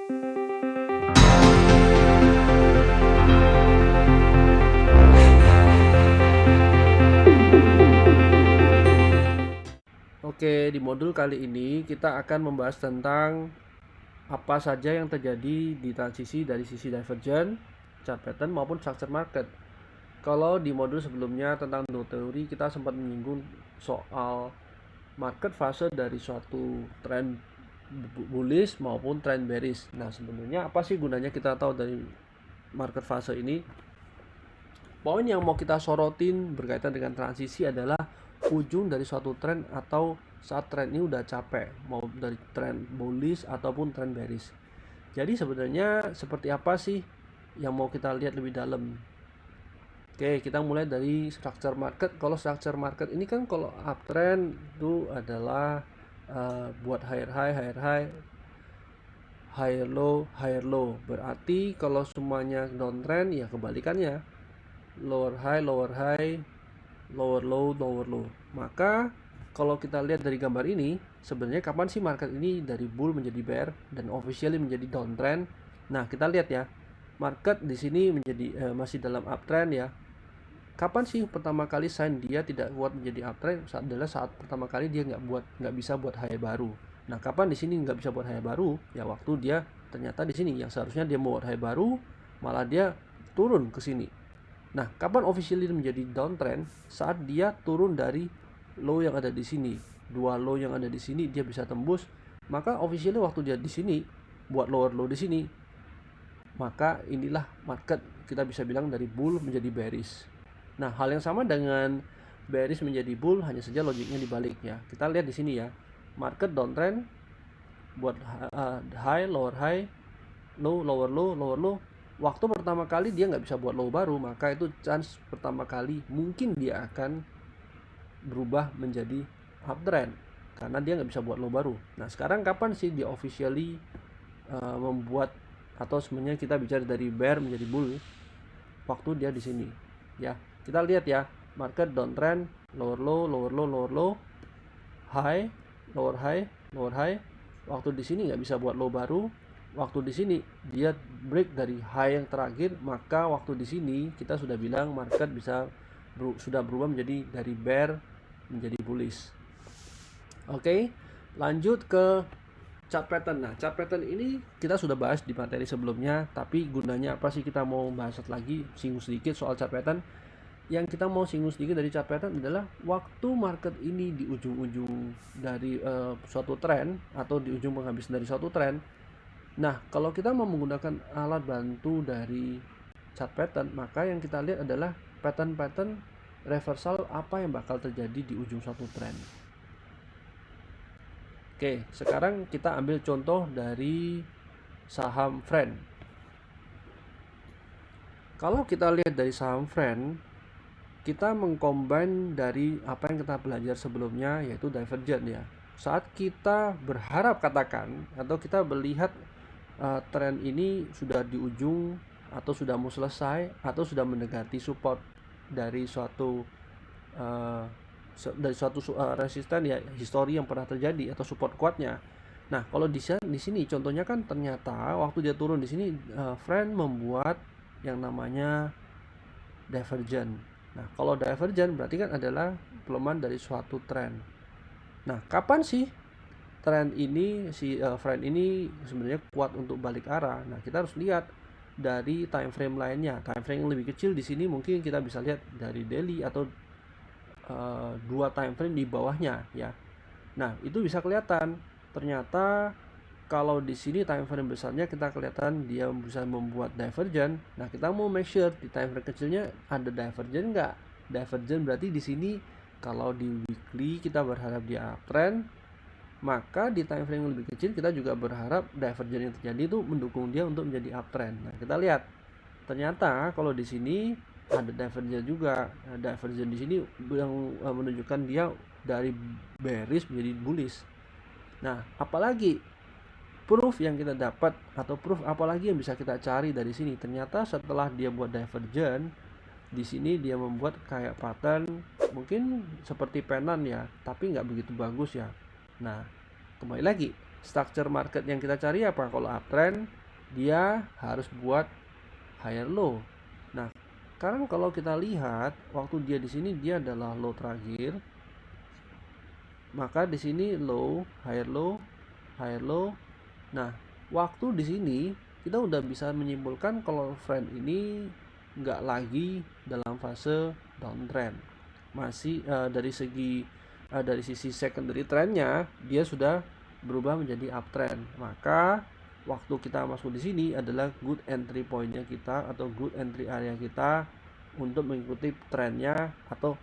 Oke, di modul kali ini kita akan membahas tentang apa saja yang terjadi di transisi dari sisi divergent, chart pattern maupun structure market. Kalau di modul sebelumnya tentang teori, kita sempat menyinggung soal market fase dari suatu trend bullish maupun trend bearish. Nah, sebenarnya apa sih gunanya kita tahu dari market fase ini? Poin yang mau kita sorotin berkaitan dengan transisi adalah ujung dari suatu tren atau saat tren ini udah capek, mau dari tren bullish ataupun tren bearish. Jadi sebenarnya seperti apa sih yang mau kita lihat lebih dalam? Oke, kita mulai dari structure market. Kalau structure market ini kan kalau uptrend itu adalah buat higher high, higher low. Berarti kalau semuanya downtrend ya kebalikannya. Lower high, lower low. Maka kalau kita lihat dari gambar ini, sebenarnya kapan sih market ini dari bull menjadi bear dan officially menjadi downtrend? Nah, kita lihat ya. Market di sini menjadi masih dalam uptrend ya. Kapan sih pertama kali sign dia tidak kuat menjadi uptrend? Adalah saat pertama kali dia nggak bisa buat high baru. Nah, kapan di sini nggak bisa buat high baru? Ya waktu dia ternyata di sini yang seharusnya dia mau buat high baru, malah dia turun ke sini. Nah, kapan officially menjadi downtrend? Saat dia turun dari low yang ada di sini. Dua low yang ada di sini dia bisa tembus, maka officially waktu dia di sini buat lower low di sini, maka inilah market kita bisa bilang dari bull menjadi bearish. Nah, hal yang sama dengan bearish menjadi bull, hanya saja logiknya dibaliknya. Kita lihat di sini ya. Market downtrend buat high, lower high, low, lower low. Waktu pertama kali dia nggak bisa buat low baru, maka itu chance pertama kali mungkin dia akan berubah menjadi uptrend karena dia nggak bisa buat low baru. Nah, sekarang kapan sih dia officially membuat, atau sebenarnya kita bicara dari bear menjadi bull? Waktu dia di sini ya. Kita lihat ya, market downtrend, lower low, high, lower high. Waktu di sini nggak bisa buat low baru. Waktu di sini dia break dari high yang terakhir, maka waktu di sini kita sudah bilang market sudah berubah menjadi dari bear menjadi bullish. Oke, lanjut ke chart pattern. Nah, chart pattern ini kita sudah bahas di materi sebelumnya, tapi gunanya apa sih kita mau bahas lagi, singgung sedikit soal chart pattern. Yang kita mau singgung sedikit dari chart pattern adalah waktu market ini di ujung-ujung dari suatu tren atau di ujung penghabis dari suatu tren. Nah, kalau kita mau menggunakan alat bantu dari chart pattern, maka yang kita lihat adalah pattern-pattern reversal apa yang bakal terjadi di ujung suatu tren. Oke, sekarang kita ambil contoh dari saham Friend. Kalau kita lihat dari saham Friend, kita mengcombine dari apa yang kita belajar sebelumnya, yaitu divergent ya. Saat kita berharap katakan atau kita melihat tren ini sudah di ujung atau sudah mau selesai atau sudah mendekati support dari suatu resisten ya, histori yang pernah terjadi atau support kuatnya. Nah, kalau di sini contohnya kan ternyata waktu dia turun di sini Friend membuat yang namanya divergent. Nah, kalau divergent berarti kan adalah pelemahan dari suatu tren. Nah, kapan sih tren ini Friend ini sebenarnya kuat untuk balik arah? Nah, kita harus lihat dari time frame lainnya. Time frame yang lebih kecil di sini mungkin kita bisa lihat dari daily atau dua time frame di bawahnya ya. Nah, itu bisa kelihatan. Ternyata kalau di sini time frame besarnya kita kelihatan dia bisa membuat divergent. Nah, kita mau make sure di time frame kecilnya ada divergent nggak? Divergent berarti di sini kalau di weekly kita berharap dia uptrend, maka di time frame yang lebih kecil kita juga berharap divergent yang terjadi itu mendukung dia untuk menjadi uptrend. Nah, kita lihat ternyata kalau di sini ada divergent juga. Nah, divergent di sini yang menunjukkan dia dari bearish menjadi bullish. Nah, apalagi proof yang kita dapat atau proof apalagi yang bisa kita cari dari sini? Ternyata setelah dia buat divergent, di sini dia membuat kayak pattern mungkin seperti penan ya, tapi nggak begitu bagus ya. Nah, kembali lagi structure market yang kita cari apa? Kalau uptrend dia harus buat higher low. Nah, sekarang kalau kita lihat waktu dia di sini dia adalah low terakhir, maka di sini low, higher low, higher low. Nah, waktu di sini kita udah bisa menyimpulkan kalau trend ini nggak lagi dalam fase downtrend, masih dari sisi secondary trendnya dia sudah berubah menjadi uptrend. Maka waktu kita masuk di sini adalah good entry pointnya kita atau good entry area kita untuk mengikuti trennya atau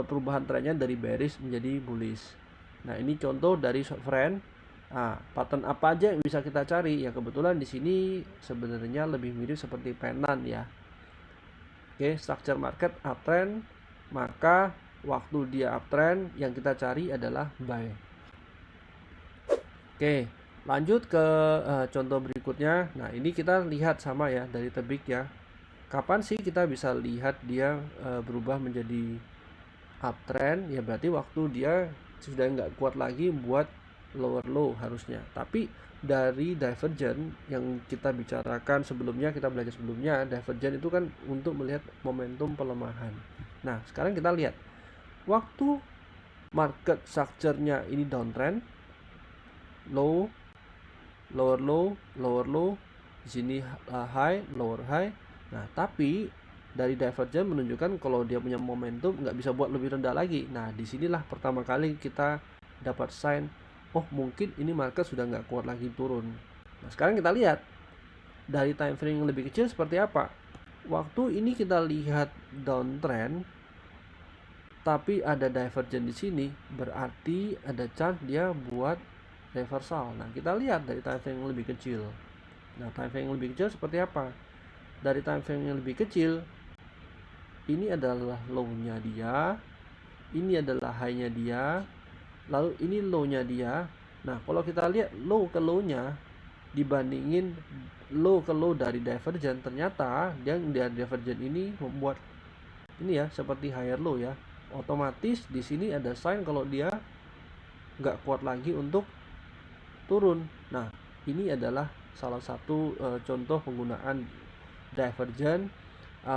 perubahan trennya dari bearish menjadi bullish. Nah, ini contoh dari short trend. Nah, pattern apa aja yang bisa kita cari? Ya kebetulan di sini sebenarnya lebih mirip seperti penan ya. Oke, structure market uptrend, maka waktu dia uptrend yang kita cari adalah buy. Oke, lanjut ke contoh berikutnya. Nah, ini kita lihat sama ya dari tebik ya. Kapan sih kita bisa lihat dia berubah menjadi uptrend? Ya berarti waktu dia sudah nggak kuat lagi buat lower low harusnya. Tapi dari divergent yang kita bicarakan sebelumnya, kita belajar sebelumnya, divergent itu kan untuk melihat momentum pelemahan. Nah, sekarang kita lihat waktu market structure-nya ini downtrend, low, lower low, lower low, di sini high, lower high. Nah, tapi dari divergent menunjukkan kalau dia punya momentum nggak bisa buat lebih rendah lagi. Nah, disinilah pertama kali kita dapat sign, oh mungkin ini market sudah nggak kuat lagi turun. Nah, sekarang kita lihat dari time frame yang lebih kecil seperti apa. Waktu ini kita lihat downtrend, tapi ada divergent di sini, berarti ada chance dia buat reversal. Nah, kita lihat dari time frame yang lebih kecil. Nah, time frame yang lebih kecil seperti apa? Dari time frame yang lebih kecil, ini adalah low-nya dia, ini adalah high-nya dia, lalu ini low-nya dia. Nah, kalau kita lihat low ke low-nya dibandingin low ke low dari divergent, ternyata dia dari divergent ini membuat ini ya seperti higher low ya. Otomatis di sini ada sign kalau dia nggak kuat lagi untuk turun. Nah, ini adalah salah satu contoh penggunaan divergent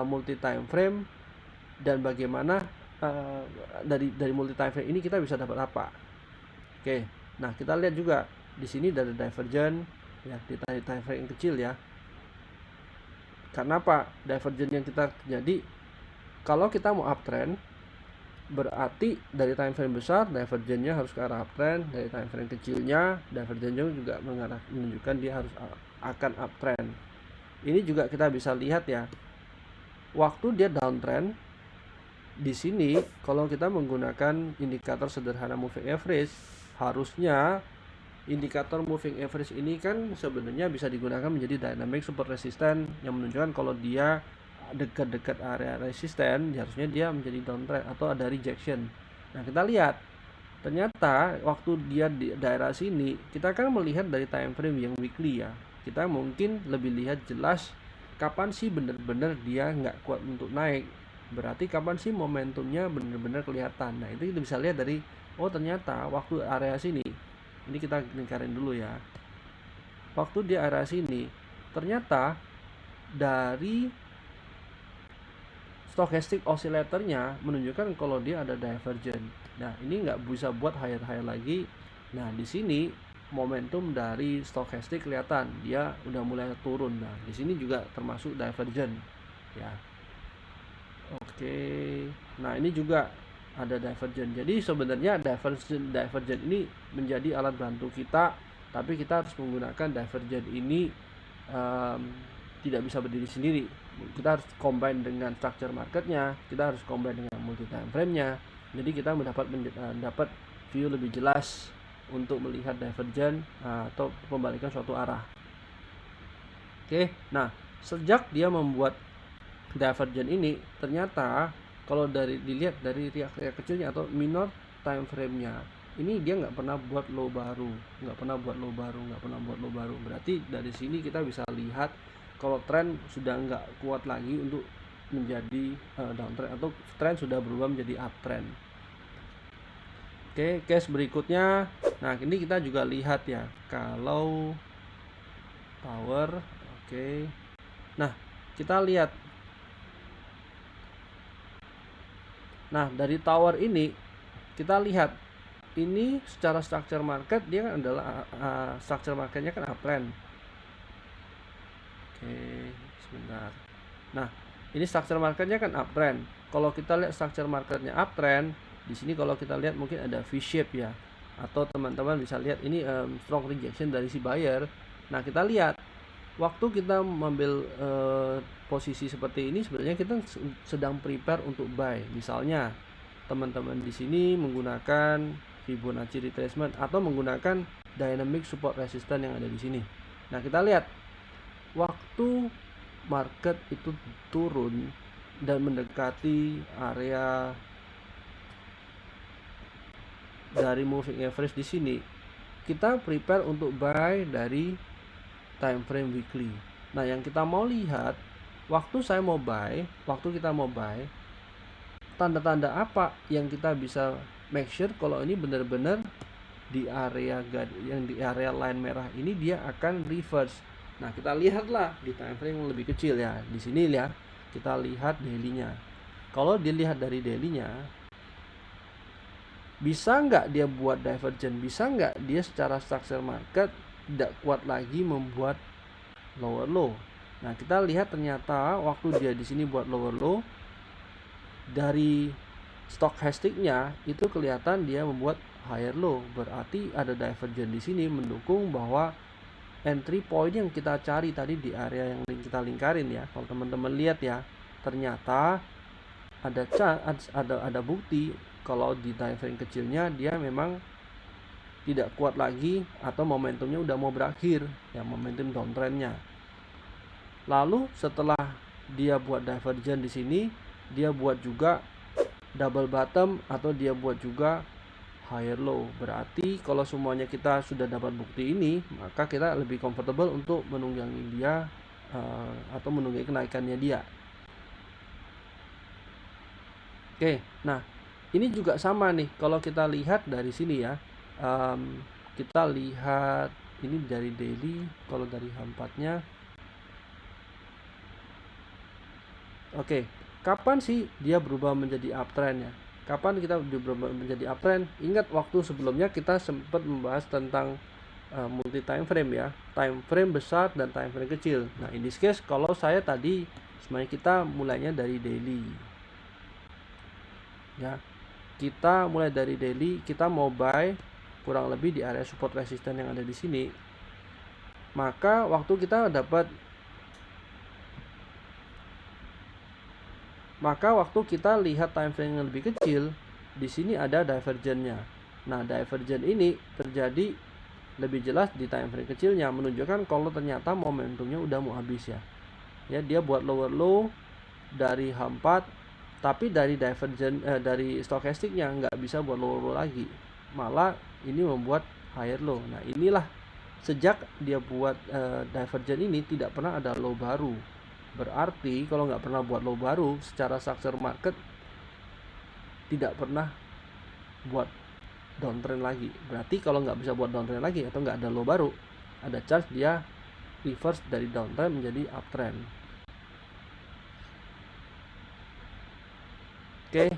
multi time frame, dan bagaimana dari multi time frame ini kita bisa dapat apa. Oke, nah kita lihat juga di sini dari divergent ya, di time frame yang kecil ya. Karena apa? Divergent yang kita jadi kalau kita mau uptrend, berarti dari time frame besar divergentnya harus ke arah uptrend, dari time frame kecilnya divergentnya juga menunjukkan dia harus akan uptrend. Ini juga kita bisa lihat ya, waktu dia downtrend di sini kalau kita menggunakan indikator sederhana moving average, harusnya indikator moving average ini kan sebenarnya bisa digunakan menjadi dynamic super resistant yang menunjukkan kalau dia dekat-dekat area resisten, harusnya dia menjadi downtrend atau ada rejection. Nah, kita lihat ternyata waktu dia di daerah sini, kita kan melihat dari time frame yang weekly ya, kita mungkin lebih lihat jelas kapan sih benar-benar dia nggak kuat untuk naik, berarti kapan sih momentumnya benar-benar kelihatan. Nah, itu kita bisa lihat dari oh ternyata waktu area sini, ini kita lingkarin dulu ya, waktu di area sini ternyata dari stochastic oscillatornya menunjukkan kalau dia ada divergent. Nah, ini nggak bisa buat higher lagi. Nah, di sini momentum dari stochastic kelihatan dia udah mulai turun. Nah, di sini juga termasuk divergent ya. Oke, nah ini juga ada divergent. Jadi sebenarnya divergent ini menjadi alat bantu kita, tapi kita harus menggunakan divergent ini tidak bisa berdiri sendiri. Kita harus combine dengan structure marketnya, kita harus combine dengan multi time frame-nya. Jadi kita mendapat view lebih jelas untuk melihat divergent atau pembalikan suatu arah. Oke, nah sejak dia membuat divergent ini, ternyata kalau dilihat dari riak-riak kecilnya atau minor time frame-nya, ini dia nggak pernah buat low baru, berarti dari sini kita bisa lihat kalau tren sudah nggak kuat lagi untuk menjadi downtrend atau tren sudah berubah menjadi uptrend. Oke, case berikutnya. Nah, ini kita juga lihat ya, kalau tower, oke. Nah, kita lihat. Nah, dari tower ini kita lihat ini secara structure market dia kan adalah structure marketnya kan uptrend. Oke, sebentar. Nah, ini structure marketnya kan uptrend. Kalau kita lihat structure marketnya uptrend, di sini kalau kita lihat mungkin ada V-shape ya, atau teman-teman bisa lihat ini strong rejection dari si buyer. Nah, kita lihat waktu kita mengambil posisi seperti ini sebenarnya kita sedang prepare untuk buy. Misalnya teman-teman di sini menggunakan Fibonacci retracement atau menggunakan dynamic support resistance yang ada di sini. Nah, kita lihat waktu market itu turun dan mendekati area dari moving average di sini, kita prepare untuk buy dari time frame weekly. Nah, yang kita mau lihat waktu kita mau buy, tanda-tanda apa yang kita bisa make sure kalau ini benar-benar di area line merah ini dia akan reverse. Nah, kita lihatlah di time frame yang lebih kecil ya. Di sini ya, kita lihat daily-nya. Kalau dilihat dari daily-nya, bisa nggak dia buat divergent? Bisa nggak dia secara structure market tidak kuat lagi membuat lower low? Nah, kita lihat ternyata waktu dia di sini buat lower low, dari stochasticnya itu kelihatan dia membuat higher low. Berarti ada divergent di sini mendukung bahwa entry point yang kita cari tadi di area yang kita lingkarin ya. Kalau teman-teman lihat ya, ternyata ada bukti kalau di time frame kecilnya dia memang tidak kuat lagi atau momentumnya udah mau berakhir ya, momentum downtrendnya. Lalu setelah dia buat divergent di sini, dia buat juga double bottom atau dia buat juga higher low. Berarti kalau semuanya kita sudah dapat bukti ini, maka kita lebih comfortable untuk menunggangi dia atau menunggangi kenaikannya dia. Oke, nah ini juga sama nih. Kalau kita lihat dari sini ya, kita lihat ini dari daily. Kalau dari H4-nya, oke, kapan sih dia berubah menjadi uptrend ya? Kapan kita berubah menjadi uptrend? Ingat waktu sebelumnya kita sempat membahas tentang multi time frame ya, time frame besar dan time frame kecil. Nah, in this case kalau saya tadi sebenarnya kita mulainya dari daily. Ya, kita mulai dari daily, kita mau buy kurang lebih di area support resistance yang ada di sini. Maka waktu kita lihat time frame yang lebih kecil, di sini ada divergentnya. Nah, divergent ini terjadi lebih jelas di time frame kecilnya, menunjukkan kalau ternyata momentumnya udah mau habis ya. Ya, dia buat lower low dari H4, tapi dari divergent dari stokastiknya nggak bisa buat lower low lagi, malah ini membuat higher low. Nah, inilah sejak dia buat divergent ini tidak pernah ada low baru. Berarti kalau nggak pernah buat low baru, secara structure market tidak pernah buat downtrend lagi. Berarti kalau nggak bisa buat downtrend lagi atau nggak ada low baru, ada chance dia reverse dari downtrend menjadi uptrend. Oke,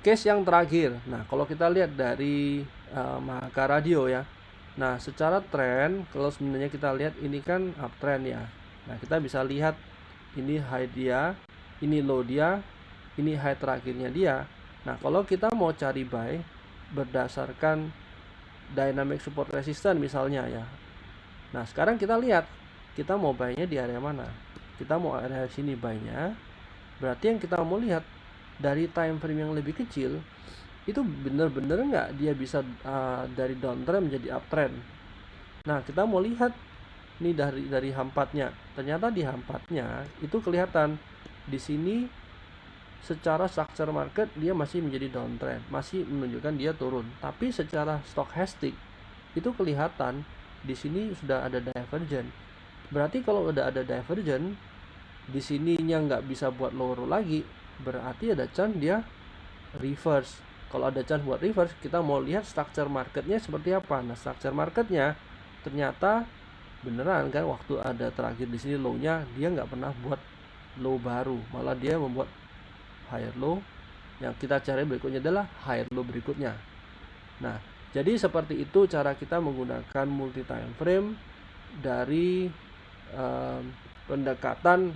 case yang terakhir. Nah, kalau kita lihat dari Mahaka Radio ya. Nah, secara tren, kalau sebenarnya kita lihat ini kan uptrend ya. Nah, kita bisa lihat ini high dia, ini low dia, ini high terakhirnya dia. Nah, kalau kita mau cari buy berdasarkan dynamic support resistance misalnya ya. Nah, sekarang kita lihat kita mau buy-nya di area mana. Kita mau area sini buy-nya. Berarti yang kita mau lihat dari time frame yang lebih kecil itu benar-benar nggak dia bisa dari downtrend menjadi uptrend. Nah, kita mau lihat ini dari H4-nya. Ternyata di H4-nya itu kelihatan di sini secara structure market dia masih menjadi downtrend, masih menunjukkan dia turun. Tapi secara stochastic itu kelihatan di sini sudah ada divergent. Berarti kalau udah ada divergent, di sininya nggak bisa buat lower low lagi, berarti ada chance dia reverse. Kalau ada chance buat reverse, kita mau lihat structure marketnya seperti apa. Nah, structure marketnya ternyata beneran kan, waktu ada terakhir di sini low-nya, dia nggak pernah buat low baru, malah dia membuat higher low. Yang kita cari berikutnya adalah higher low berikutnya. Nah, jadi seperti itu cara kita menggunakan multi time frame dari pendekatan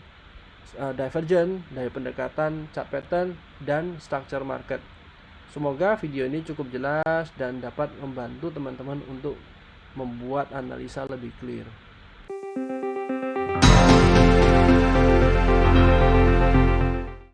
divergent, dari pendekatan chart pattern dan structure market. Semoga video ini cukup jelas dan dapat membantu teman-teman untuk membuat analisa lebih clear.